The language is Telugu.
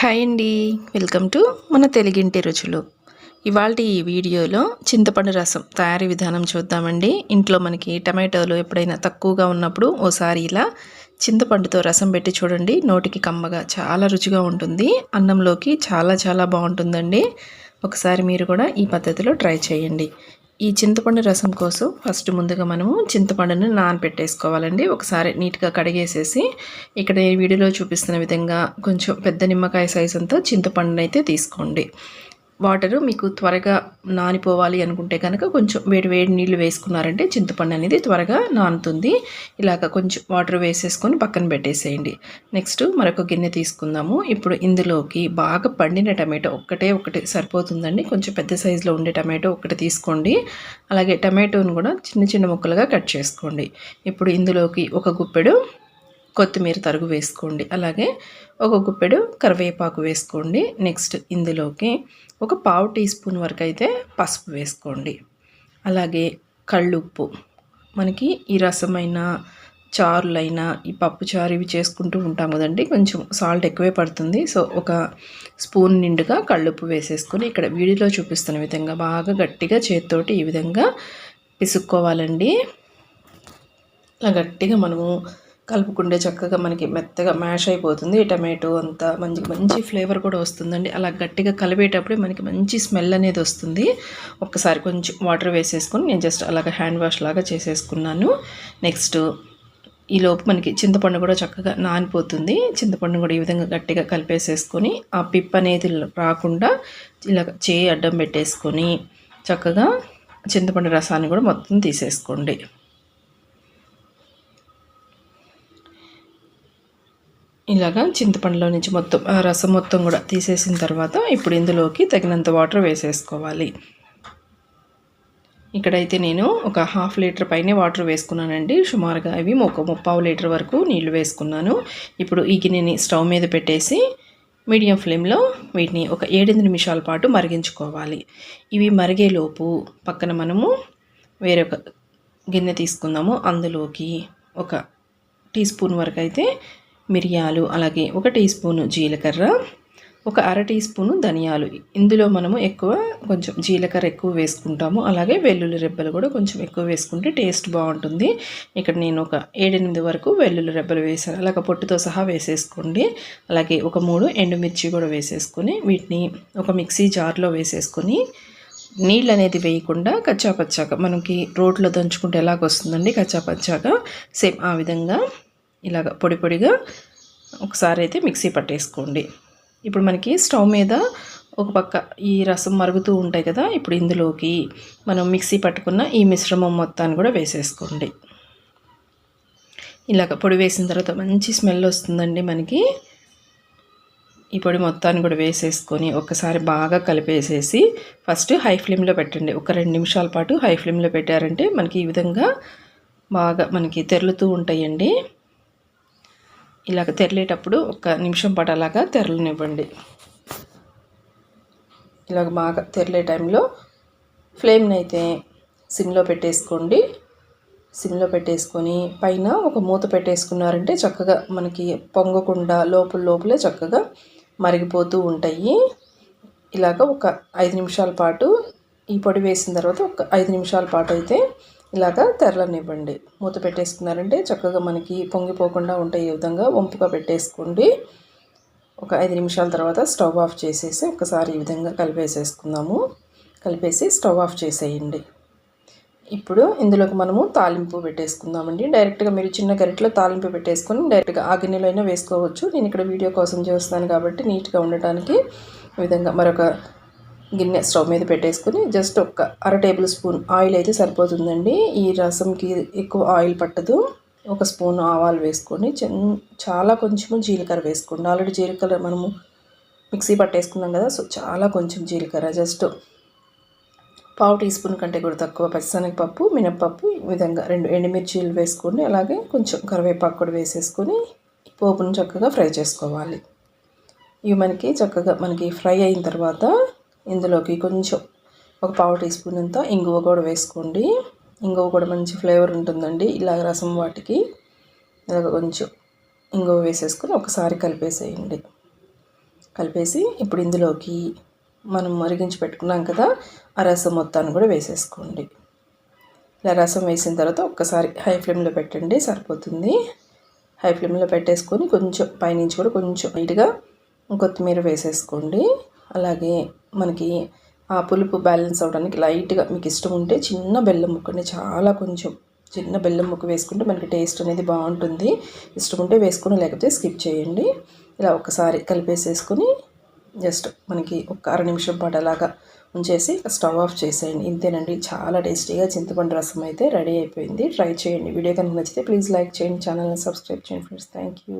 హాయ్ అండి. వెల్కమ్ టు మన తెలుగింటి రుచులు. ఇవాల్టి ఈ వీడియోలో చింతపండు రసం తయారీ విధానం చూద్దామండి. ఇంట్లో మనకి టమాటోలు ఎప్పుడైనా తక్కువగా ఉన్నప్పుడు ఓసారి ఇలా చింతపండుతో రసం పెట్టి చూడండి. నోటికి కమ్మగా చాలా రుచిగా ఉంటుంది. అన్నంలోకి చాలా చాలా బాగుంటుందండి. ఒకసారి మీరు కూడా ఈ పద్ధతిలో ట్రై చేయండి. ఈ చింతపండు రసం కోసం ఫస్ట్ ముందుగా మనము చింతపండుని నానబెట్టేసుకోవాలండి. ఒకసారి నీట్గా కడిగేసేసి ఇక్కడ ఈ వీడియోలో చూపిస్తున్న విధంగా కొంచెం పెద్ద నిమ్మకాయ సైజ్ అంతా చింతపండుని అయితే తీసుకోండి. వాటరు మీకు త్వరగా నానిపోవాలి అనుకుంటే కనుక కొంచెం వేడి వేడి నీళ్ళు వేసుకున్నారంటే చింతపండు అనేది త్వరగా నానుతుంది. ఇలాగ కొంచెం వాటర్ వేసేసుకొని పక్కన పెట్టేసేయండి. నెక్స్ట్ మరొక గిన్నె తీసుకుందాము. ఇప్పుడు ఇందులోకి బాగా పండిన టమాటో ఒకటి సరిపోతుందండి. కొంచెం పెద్ద సైజులో ఉండే టమాటో ఒకటి తీసుకోండి. అలాగే టమాటోను కూడా చిన్న చిన్న ముక్కలుగా కట్ చేసుకోండి. ఇప్పుడు ఇందులోకి ఒక గుప్పెడు కొత్తిమీర తరుగు వేసుకోండి. అలాగే ఒక గుప్పెడు కరివేపాకు వేసుకోండి. నెక్స్ట్ ఇందులోకి ఒక పావు టీ స్పూన్ వరకు అయితే పసుపు వేసుకోండి. అలాగే కళ్ళుప్పు, మనకి ఈ రసమైనా చారులైనా ఈ పప్పు చారు ఇవి చేసుకుంటూ ఉంటాం కదండి, కొంచెం సాల్ట్ ఎక్కువే పడుతుంది. సో ఒక స్పూన్ నిండుగా కళ్ళుప్పు వేసేసుకొని ఇక్కడ వీడియోలో చూపిస్తున్న విధంగా బాగా గట్టిగా చేతితోటి ఈ విధంగా పిసుక్కోవాలండి. అలా గట్టిగా మనము కలుపుకుంటే చక్కగా మనకి మెత్తగా మ్యాష్ అయిపోతుంది. టమాటో అంతా మంచి ఫ్లేవర్ కూడా వస్తుందండి. అలా గట్టిగా కలిపేటప్పుడే మనకి మంచి స్మెల్ అనేది వస్తుంది. ఒక్కసారి కొంచెం వాటర్ వేసేసుకొని నేను జస్ట్ అలాగ హ్యాండ్ వాష్ లాగా చేసేసుకున్నాను. నెక్స్ట్ ఈలోపు మనకి చింతపండు కూడా చక్కగా నానిపోతుంది. చింతపండు కూడా ఈ విధంగా గట్టిగా కలిపేసేసుకొని ఆ పిప్ అనేది రాకుండా ఇలాగ చేయి అడ్డం పెట్టేసుకొని చక్కగా చింతపండు రసాన్ని కూడా మొత్తం తీసేసుకోండి. ఇలాగా చింతపండులో నుంచి మొత్తం రసం మొత్తం కూడా తీసేసిన తర్వాత ఇప్పుడు ఇందులోకి తగినంత వాటర్ వేసేసుకోవాలి. ఇక్కడైతే నేను ఒక 1/2 లీటర్ పైనే వాటర్ వేసుకున్నానండి. సుమారుగా అవి ఒక 3/4 లీటర్ వరకు నీళ్లు వేసుకున్నాను. ఇప్పుడు ఈ గిన్నెని స్టవ్ మీద పెట్టేసి మీడియం ఫ్లేమ్లో వీటిని ఒక 7-8 నిమిషాల పాటు మరిగించుకోవాలి. ఇవి మరిగేలోపు పక్కన మనము వేరొక గిన్నె తీసుకుందాము. అందులోకి ఒక టీ స్పూన్ వరకు అయితే మిరియాలు, అలాగే ఒక టీ స్పూను జీలకర్ర, ఒక అర టీ స్పూను ధనియాలు. ఇందులో మనము కొంచెం జీలకర్ర ఎక్కువ వేసుకుంటాము. అలాగే వెల్లుల్లి రెబ్బలు కూడా కొంచెం ఎక్కువ వేసుకుంటే టేస్ట్ బాగుంటుంది. ఇక్కడ నేను ఒక 7-8 వరకు వెల్లుల్లి రెబ్బలు వేసాను. అలాగే పొట్టుతో సహా వేసేసుకోండి. అలాగే ఒక 3 ఎండుమిర్చి కూడా వేసేసుకొని వీటిని ఒక మిక్సీ జార్లో వేసేసుకొని నీళ్ళు అనేది వేయకుండా కచ్చాపచ్చాక మనకి రోట్లో దంచుకుంటే ఎలాగొస్తుందండి కచ్చాపచ్చాక, సేమ్ ఆ విధంగా ఇలాగ పొడి పొడిగా ఒకసారి అయితే మిక్సీ పట్టేసుకోండి. ఇప్పుడు మనకి స్టవ్ మీద ఒక పక్క ఈ రసం మరుగుతూ ఉంటాయి కదా, ఇప్పుడు ఇందులోకి మనం మిక్సీ పట్టుకున్న ఈ మిశ్రమం మొత్తాన్ని కూడా వేసేసుకోండి. ఇలాగ పొడి వేసిన తర్వాత మంచి స్మెల్ వస్తుందండి మనకి. ఈ పొడి మొత్తాన్ని కూడా వేసేసుకొని ఒక్కసారి బాగా కలిపేసేసి ఫస్ట్ హై ఫ్లేమ్లో పెట్టండి. ఒక 2 నిమిషాల పాటు హై ఫ్లేమ్లో పెట్టారంటే మనకి ఈ విధంగా బాగా మనకి తెరులుతూ ఉంటాయండి. ఇలాగ తెరలేటప్పుడు 1 నిమిషం పాటు అలాగా తెరలనివ్వండి. ఇలాగ బాగా తెరలే టైంలో ఫ్లేమ్ని అయితే సిమ్లో పెట్టేసుకోండి. సిమ్లో పెట్టేసుకొని పైన ఒక మూత పెట్టేసుకున్నారంటే చక్కగా మనకి పొంగకుండా లోపలే చక్కగా మరిగిపోతూ ఉంటాయి. ఇలాగ ఒక 5 నిమిషాల పాటు ఈ పొడి వేసిన తర్వాత ఒక 5 నిమిషాల పాటు అయితే ఇలాగా తెరలనివ్వండి. మూత పెట్టేసుకున్నారంటే చక్కగా మనకి పొంగిపోకుండా ఉంటాయి. ఈ విధంగా వంపుగా పెట్టేసుకోండి. ఒక 5 నిమిషాల తర్వాత స్టవ్ ఆఫ్ చేసేసి ఒకసారి ఈ విధంగా కలిపేసేసుకుందాము. కలిపేసి స్టవ్ ఆఫ్ చేసేయండి. ఇప్పుడు ఇందులోకి మనము తాలింపు పెట్టేసుకుందామండి. డైరెక్ట్గా మీరు చిన్న గరిటెలో తాలింపు పెట్టేసుకొని డైరెక్ట్గా ఆ గిన్నెలో అయినా వేసుకోవచ్చు. నేను ఇక్కడ వీడియో కోసం చేస్తున్నాను కాబట్టి నీట్గా ఉండటానికి ఈ విధంగా మరొక గిన్నె స్టవ్ మీద పెట్టేసుకొని జస్ట్ ఒక అర టేబుల్ స్పూన్ ఆయిల్ అయితే సరిపోతుందండి. ఈ రసంకి ఎక్కువ ఆయిల్ పట్టదు. ఒక స్పూన్ ఆవాలు వేసుకొని చాలా కొంచెము జీలకర్ర వేసుకోండి. ఆల్రెడీ జీలకర్ర మనము మిక్సీ పట్టేసుకున్నాం కదా, సో చాలా కొంచెం జీలకర్ర, జస్ట్ పావు టీ స్పూన్ కంటే కూడా తక్కువ పచ్చిశనగపప్పు, మినప్పప్పు, ఈ విధంగా 2 ఎండుమిర్చీలు వేసుకోండి. అలాగే కొంచెం కరివేపాకు కూడా వేసేసుకొని పోపును చక్కగా ఫ్రై చేసుకోవాలి. ఇవి చక్కగా ఫ్రై అయిన తర్వాత ఇందులోకి కొంచెం ఒక పావు టీ స్పూన్ అంతా ఇంగువ కూడా వేసుకోండి. ఇంగువ కూడా మంచి ఫ్లేవర్ ఉంటుందండి ఇలా రసం వాటికి. ఇలాగ కొంచెం ఇంగువ వేసేసుకొని ఒకసారి కలిపేసేయండి. కలిపేసి ఇప్పుడు ఇందులోకి మనం మరిగించి పెట్టుకున్నాం కదా, ఆ రసం మొత్తాన్ని కూడా వేసేసుకోండి. ఇలా రసం వేసిన తర్వాత ఒక్కసారి హై ఫ్లేమ్లో పెట్టండి, సరిపోతుంది. హై ఫ్లేమ్లో పెట్టేసుకొని కొంచెం పైనుంచి కూడా కొంచెం లైట్గా కొత్తిమీర వేసేసుకోండి. అలాగే మనకి ఆ పులుపు బ్యాలెన్స్ అవ్వడానికి లైట్గా మీకు ఇష్టం ఉంటే చిన్న బెల్లం ముక్కని, చాలా కొంచెం చిన్న బెల్లం ముక్క వేసుకుంటే మనకి టేస్ట్ అనేది బాగుంటుంది. ఇష్టం ఉంటే వేసుకొని, లేకపోతే స్కిప్ చేయండి. ఇలా ఒకసారి కలిపేసేసుకొని జస్ట్ మనకి ఒక అర నిమిషం పాటు అలాగా ఉంచేసి స్టవ్ ఆఫ్ చేసేయండి. ఇంతేనండి, చాలా టేస్టీగా చింతపండు రసం అయితే రెడీ అయిపోయింది. ట్రై చేయండి. వీడియో కనుక నచ్చితే ప్లీజ్ లైక్ చేయండి, ఛానల్ని సబ్స్క్రైబ్ చేయండి ఫ్రెండ్స్. Thank you.